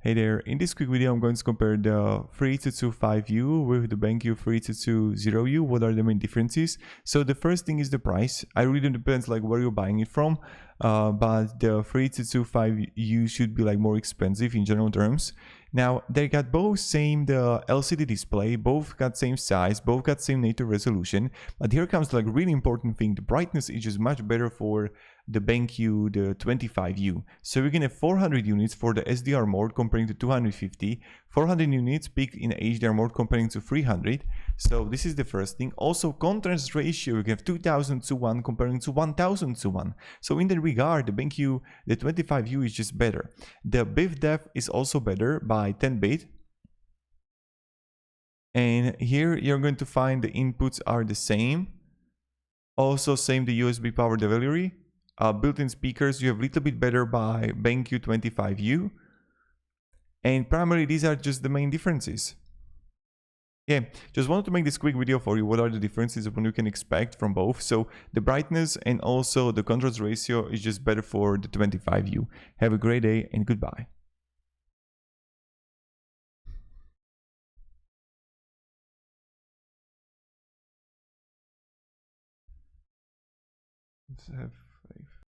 Hey there, in this quick video I'm going to compare the 3225U with the BenQ 3220U. What are the main differences? So the first thing is the price. I really depends like where you're buying it from, but the 3225U should be like more expensive in general terms. Now they got both same the LCD display, both got same size, both got same native resolution, but here comes like really important thing. The brightness is just much better for the BenQ, the 25U. So we can have 400 units for the SDR mode comparing to 250, 400 units peak in HDR mode comparing to 300. So this is the first thing. Also contrast ratio, we can have 2000 to 1 comparing to 1000 to 1. So in that regard, the BenQ, the 25U is just better. The BIF depth is also better by 10 bit. And here you're going to find the inputs are the same. Also same the USB power delivery. Built-in speakers you have a little bit better by BenQ 25U, and primarily these are just the main differences. Yeah, just wanted to make this quick video for you. What are the differences of what you can expect from both? So the brightness and also the contrast ratio is just better for the 25U. Have a great day and goodbye. Let's have